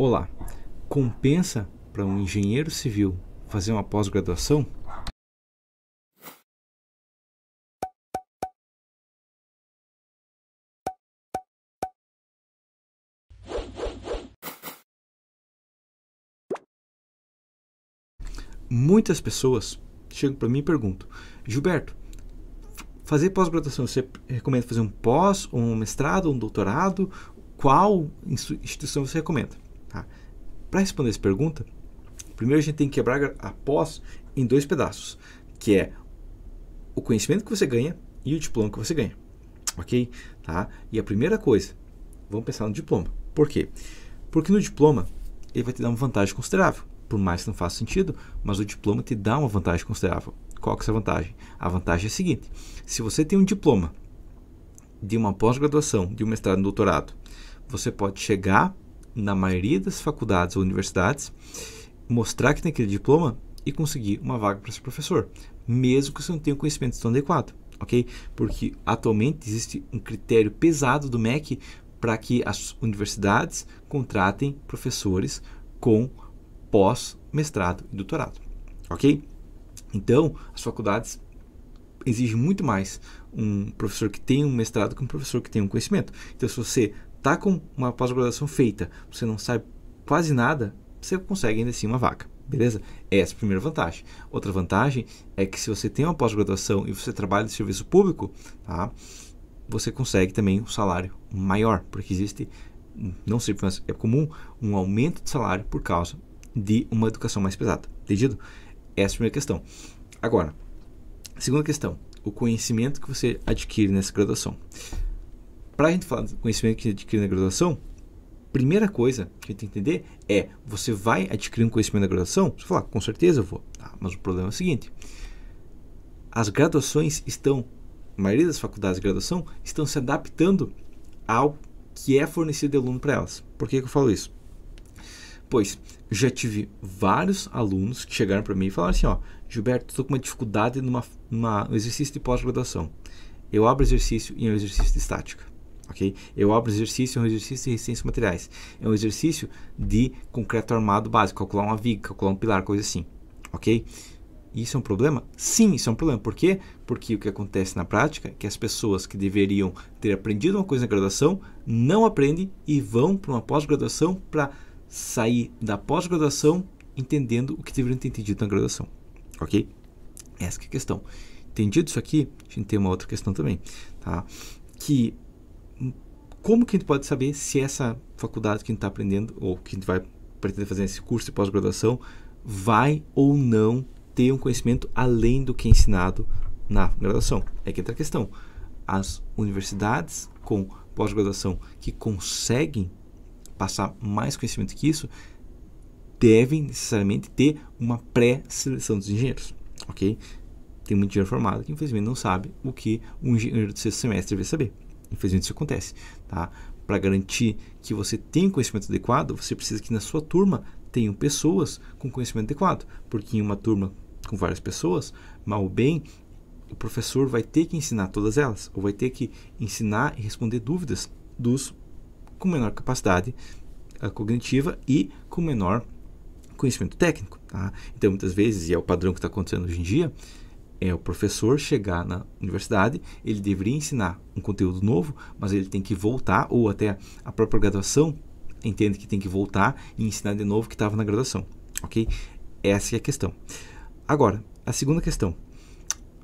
Olá, compensa para um engenheiro civil fazer uma pós-graduação? Muitas pessoas chegam para mim e perguntam: Gilberto, fazer pós-graduação, você recomenda fazer um pós, um mestrado, um doutorado? Qual instituição você recomenda? Tá? Para responder essa pergunta, primeiro a gente tem que quebrar a pós em dois pedaços, que é o conhecimento que você ganha e o diploma que você ganha, ok? Tá? E a primeira coisa, vamos pensar no diploma. Por quê? Porque no diploma ele vai te dar uma vantagem considerável, por mais que não faça sentido, mas o diploma te dá uma vantagem considerável. Qual que é essa vantagem? A vantagem é a seguinte: se você tem um diploma de uma pós-graduação, de um mestrado e um doutorado, você pode chegar na maioria das faculdades ou universidades, mostrar que tem aquele diploma e conseguir uma vaga para ser professor, mesmo que você não tenha um conhecimento tão adequado, ok? Porque atualmente existe um critério pesado do MEC para que as universidades contratem professores com pós-mestrado e doutorado, ok? Então, as faculdades exigem muito mais um professor que tem um mestrado que um professor que tem um conhecimento. Então, se você está com uma pós-graduação feita, você não sabe quase nada, você consegue ainda assim uma vaga, beleza? Essa é a primeira vantagem. Outra vantagem é que se você tem uma pós-graduação e você trabalha no serviço público, tá? Você consegue também um salário maior, porque existe, não sei, mas é comum um aumento de salário por causa de uma educação mais pesada, entendido? Essa é a primeira questão. Agora, segunda questão, o conhecimento que você adquire nessa graduação. Para a gente falar do conhecimento que adquire na graduação, primeira coisa que a gente tem que entender é: você vai adquirir um conhecimento na graduação? Você fala, com certeza eu vou. Tá, mas o problema é o seguinte: as graduações estão, a maioria das faculdades de graduação estão se adaptando ao que é fornecido de aluno para elas. Por que eu falo isso? Pois já tive vários alunos que chegaram para mim e falaram assim: ó, Gilberto, estou com uma dificuldade no exercício de pós-graduação. Eu abro exercício e é um exercício de estática. Okay? Eu abro exercício, é um exercício de resistência a materiais. É um exercício de concreto armado básico, calcular uma viga, calcular um pilar, coisa assim. Ok? Isso é um problema? Sim, isso é um problema. Por quê? Porque o que acontece na prática é que as pessoas que deveriam ter aprendido uma coisa na graduação não aprendem e vão para uma pós-graduação para sair da pós-graduação entendendo o que deveriam ter entendido na graduação. Ok? Essa que é a questão. Entendido isso aqui, a gente tem uma outra questão também. Tá? Que como que a gente pode saber se essa faculdade que a gente está aprendendo ou que a gente vai pretender fazer esse curso de pós-graduação vai ou não ter um conhecimento além do que é ensinado na graduação? É que entra a questão. As universidades com pós-graduação que conseguem passar mais conhecimento que isso devem necessariamente ter uma pré-seleção dos engenheiros, ok? Tem muito engenheiro formado que infelizmente não sabe o que um engenheiro do sexto semestre deve saber. Infelizmente isso acontece, tá? Para garantir que você tenha um conhecimento adequado, você precisa que na sua turma tenham pessoas com conhecimento adequado, porque em uma turma com várias pessoas, mal ou bem, o professor vai ter que ensinar todas elas, ou vai ter que ensinar e responder dúvidas dos com menor capacidade cognitiva e com menor conhecimento técnico, tá? Então, muitas vezes, e é o padrão que está acontecendo hoje em dia, é o professor chegar na universidade, ele deveria ensinar um conteúdo novo, mas ele tem que voltar, ou até a própria graduação entende que tem que voltar e ensinar de novo o que estava na graduação, ok? Essa é a questão. Agora, a segunda questão: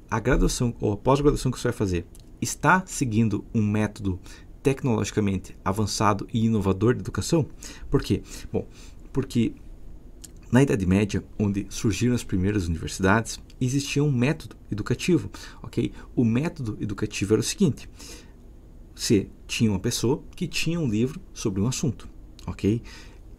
a graduação ou a pós-graduação que você vai fazer está seguindo um método tecnologicamente avançado e inovador de educação? Por quê? Bom, porque na Idade Média, onde surgiram as primeiras universidades, existia um método educativo, ok? O método educativo era o seguinte: você tinha uma pessoa que tinha um livro sobre um assunto, ok?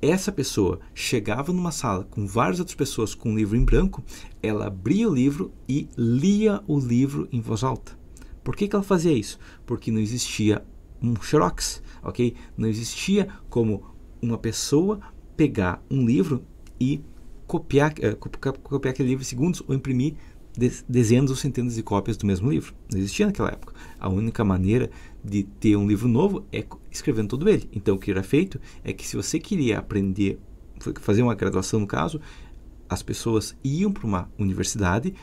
Essa pessoa chegava numa sala com várias outras pessoas com um livro em branco, ela abria o livro e lia o livro em voz alta. Por que ela fazia isso? Porque não existia um xerox, ok? Não existia como uma pessoa pegar um livro e copiar aquele livro em segundos ou imprimir dezenas ou centenas de cópias do mesmo livro. Não existia naquela época. A única maneira de ter um livro novo é escrevendo todo ele. Então, o que era feito é que se você queria aprender, fazer uma graduação no caso, as pessoas iam para uma universidade,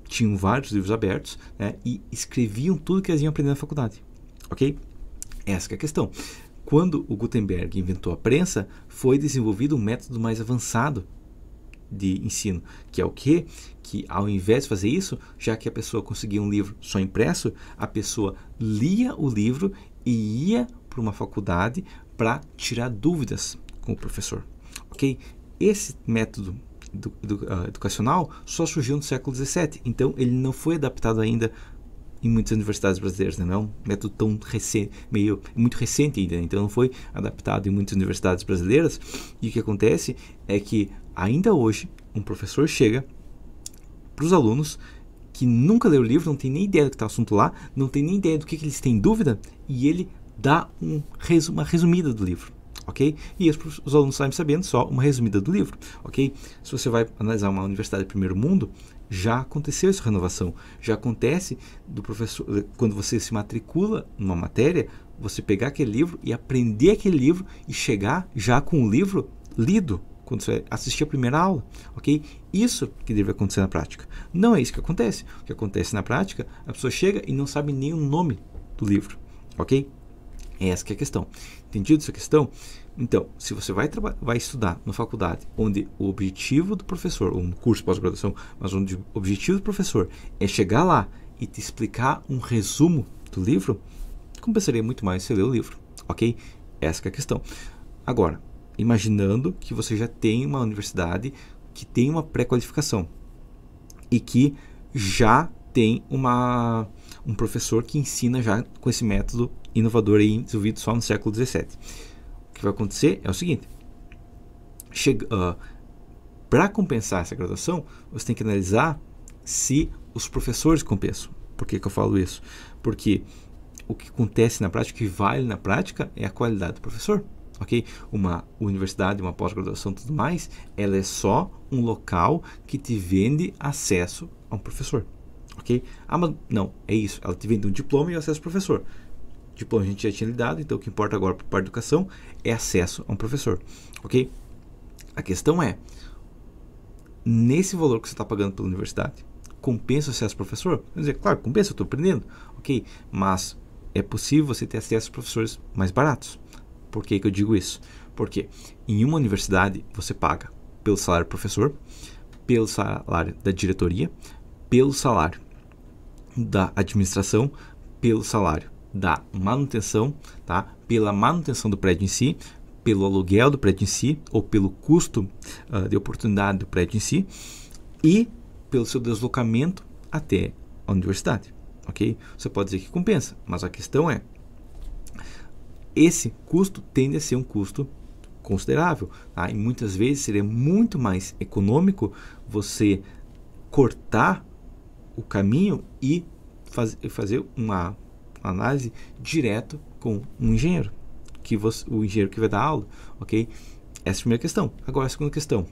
tinham vários livros abertos, né, e escreviam tudo que eles iam aprender na faculdade. Ok? Essa que é a questão. Quando o Gutenberg inventou a prensa, foi desenvolvido um método mais avançado de ensino, que é o quê? Que ao invés de fazer isso, já que a pessoa conseguia um livro só impresso, a pessoa lia o livro e ia para uma faculdade para tirar dúvidas com o professor. Ok? Esse método educacional só surgiu no século XVII, então ele não foi adaptado ainda em muitas universidades brasileiras, né? Não é um método tão recente, muito recente ainda, né? Então não foi adaptado em muitas universidades brasileiras, e o que acontece é que ainda hoje um professor chega para os alunos que nunca leu o livro, não tem nem ideia do que está o assunto lá, não tem nem ideia do que eles têm dúvida, e ele dá uma resumida do livro. Ok? E os alunos saem sabendo só uma resumida do livro. Ok? Se você vai analisar uma universidade de primeiro mundo, já aconteceu essa renovação. Já acontece do professor, quando você se matricula numa matéria, você pegar aquele livro e aprender aquele livro e chegar já com o livro lido, quando você assistir a primeira aula. Ok? Isso que deve acontecer na prática. Não é isso que acontece. O que acontece na prática, a pessoa chega e não sabe nem o nome do livro. Ok? Essa que é a questão. Entendido essa questão? Então, se você vai estudar na faculdade, onde o objetivo do professor, ou no curso de pós-graduação, mas onde o objetivo do professor é chegar lá e te explicar um resumo do livro, compensaria muito mais você ler o livro, ok? Essa que é a questão. Agora, imaginando que você já tem uma universidade que tem uma pré-qualificação e que já tem um professor que ensina já com esse método inovador aí, desenvolvido só no século XVII. O que vai acontecer é o seguinte: para compensar essa graduação, você tem que analisar se os professores compensam. Por que eu falo isso? Porque o que acontece na prática, o que vale na prática, é a qualidade do professor. Ok? Uma universidade, uma pós-graduação e tudo mais, ela é só um local que te vende acesso a um professor. Ok? Ah, mas não, é isso. Ela te vende um diploma e acesso ao professor. Diploma a gente já tinha lhe dado, então o que importa agora para a parte da educação é acesso a um professor. Ok? A questão é, nesse valor que você está pagando pela universidade, compensa o acesso ao professor? Quer dizer, claro, compensa, eu estou aprendendo. Ok? Mas é possível você ter acesso a professores mais baratos. Por que eu digo isso? Porque em uma universidade você paga pelo salário do professor, pelo salário da diretoria, pelo salário da administração, pelo salário da manutenção, tá? Pela manutenção do prédio em si, pelo aluguel do prédio em si, ou pelo custo de oportunidade do prédio em si, e pelo seu deslocamento até a universidade. Ok? Você pode dizer que compensa, mas a questão é, esse custo tende a ser um custo considerável, tá? E muitas vezes seria muito mais econômico você cortar o caminho e fazer uma análise direto com um engenheiro, o engenheiro que vai dar aula, ok? Essa é a primeira questão. Agora, a segunda questão: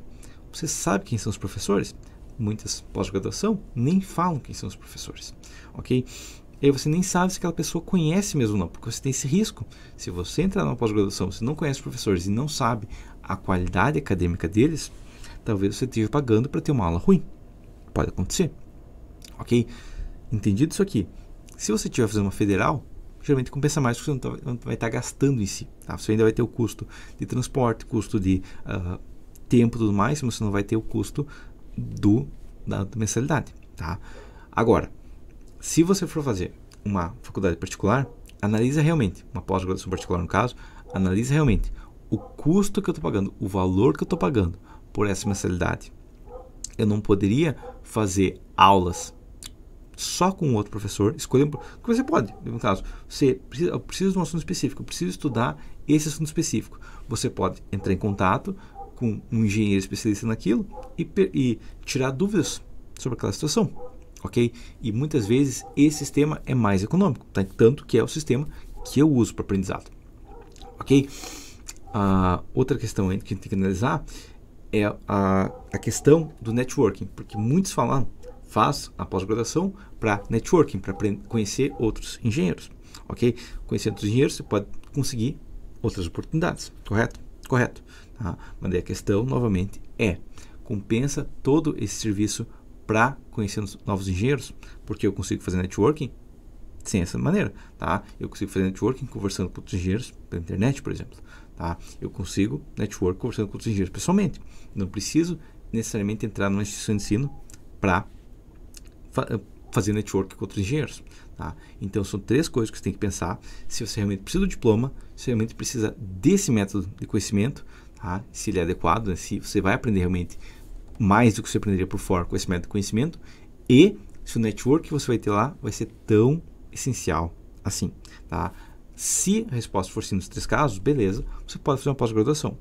você sabe quem são os professores? Muitas pós-graduação nem falam quem são os professores, ok? E aí você nem sabe se aquela pessoa conhece mesmo ou não, porque você tem esse risco. Se você entrar numa pós-graduação, você não conhece os professores e não sabe a qualidade acadêmica deles, talvez você esteja pagando para ter uma aula ruim. Pode acontecer, ok? Entendido isso aqui? Se você estiver fazendo uma federal, geralmente compensa mais, porque você não vai estar gastando em si. Tá? Você ainda vai ter o custo de transporte, custo de tempo e tudo mais, mas você não vai ter o custo da mensalidade. Tá? Agora, se você for fazer uma faculdade particular, analisa realmente, uma pós-graduação particular no caso, analisa realmente o custo que eu estou pagando, o valor que eu estou pagando por essa mensalidade. Eu não poderia fazer aulas só com outro professor, escolher o que você pode. No caso, eu preciso de um assunto específico, eu preciso estudar esse assunto específico. Você pode entrar em contato com um engenheiro especialista naquilo e tirar dúvidas sobre aquela situação, ok? E muitas vezes esse sistema é mais econômico, tá? Tanto que é o sistema que eu uso para aprendizado, ok? Outra questão que a gente tem que analisar é a questão do networking, porque muitos falam, faz a pós-graduação para networking, para conhecer outros engenheiros, ok? Conhecendo outros engenheiros, você pode conseguir outras oportunidades, correto? Correto. Tá? Mas daí a questão, novamente, compensa todo esse serviço para conhecer novos engenheiros? Porque eu consigo fazer networking sem essa maneira, tá? Eu consigo fazer networking conversando com outros engenheiros pela internet, por exemplo, tá? Eu consigo network conversando com outros engenheiros pessoalmente. Não preciso necessariamente entrar numa instituição de ensino para fazer network com outros engenheiros, tá? Então são 3 coisas que você tem que pensar se você realmente precisa do diploma, se você realmente precisa desse método de conhecimento, tá? Se ele é adequado, né? Se você vai aprender realmente mais do que você aprenderia por fora com esse método de conhecimento, e se o network que você vai ter lá vai ser tão essencial assim, tá? Se a resposta for sim nos 3 casos, beleza, você pode fazer uma pós-graduação.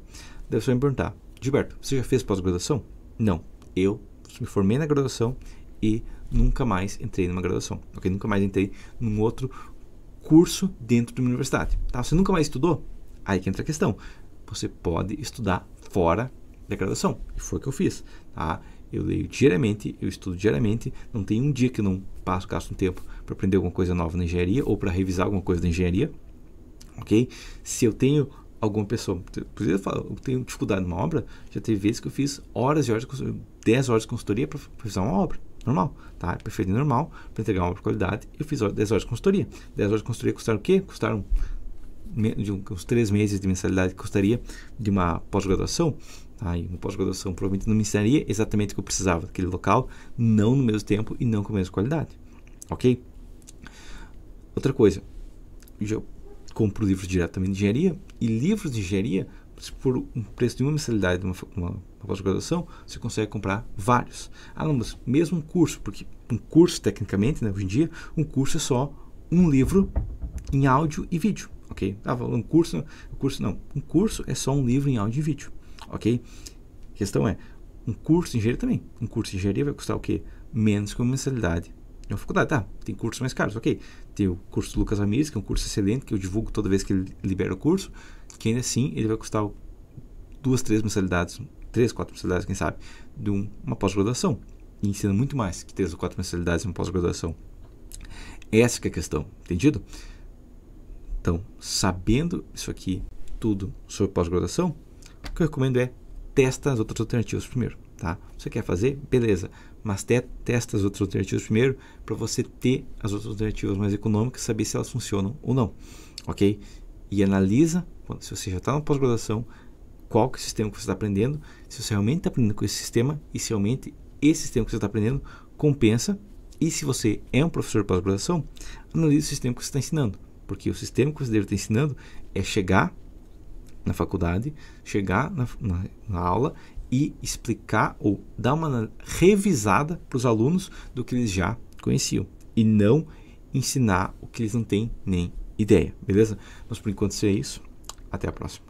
Daí você vai me perguntar: Gilberto, você já fez pós-graduação? Não, eu me formei na graduação e nunca mais entrei numa graduação, ok? Nunca mais entrei num outro curso dentro de uma universidade, tá? Você nunca mais estudou? Aí que entra a questão. Você pode estudar fora da graduação, e foi o que eu fiz, tá? Eu leio diariamente, eu estudo diariamente, não tem um dia que eu não gasto um tempo para aprender alguma coisa nova na engenharia ou para revisar alguma coisa da engenharia, ok? Se eu tenho alguma pessoa, eu tenho dificuldade numa obra, já teve vezes que eu fiz horas e horas, 10 horas de consultoria para fazer uma obra, normal, tá? Eu preferi normal, para entregar uma obra de qualidade, eu fiz 10 horas de consultoria. 10 horas de consultoria custaram o quê? Custaram de uns 3 meses de mensalidade que custaria de uma pós-graduação. Tá? E uma pós-graduação provavelmente não me ensinaria exatamente o que eu precisava daquele local, não no mesmo tempo e não com a mesma qualidade, ok? Outra coisa, eu compro livros diretamente de engenharia, e livros de engenharia, por um preço de uma mensalidade de uma pós-graduação, você consegue comprar vários. Ah, não, mas mesmo um curso, porque um curso, tecnicamente, né, hoje em dia, um curso é só um livro em áudio e vídeo, ok? Um curso é só um livro em áudio e vídeo, ok? A questão é, um curso de engenharia também. Um curso de engenharia vai custar o quê? Menos que uma mensalidade de uma faculdade. Tá, tem cursos mais caros, ok? Tem o curso do Lucas Ramirez, que é um curso excelente, que eu divulgo toda vez que ele libera o curso, que ainda assim ele vai custar 2, 3 mensalidades, 3, 4 mensalidades, quem sabe, de uma pós-graduação. E ensina muito mais que 3 ou 4 mensalidades em uma pós-graduação. Essa que é a questão, entendido? Então, sabendo isso aqui tudo sobre pós-graduação, o que eu recomendo é testa as outras alternativas primeiro, tá? Você quer fazer? Beleza, mas testa as outras alternativas primeiro para você ter as outras alternativas mais econômicas, saber se elas funcionam ou não, ok? E analisa, se você já está na pós-graduação, qual que é o sistema que você está aprendendo, se você realmente está aprendendo com esse sistema e se realmente esse sistema que você está aprendendo compensa, e se você é um professor de pós-graduação, analise o sistema que você está ensinando, porque o sistema que você deve estar ensinando é chegar na faculdade, chegar na aula e explicar ou dar uma revisada para os alunos do que eles já conheciam e não ensinar o que eles não têm nem ideia, beleza? Mas por enquanto isso é isso. Até a próxima.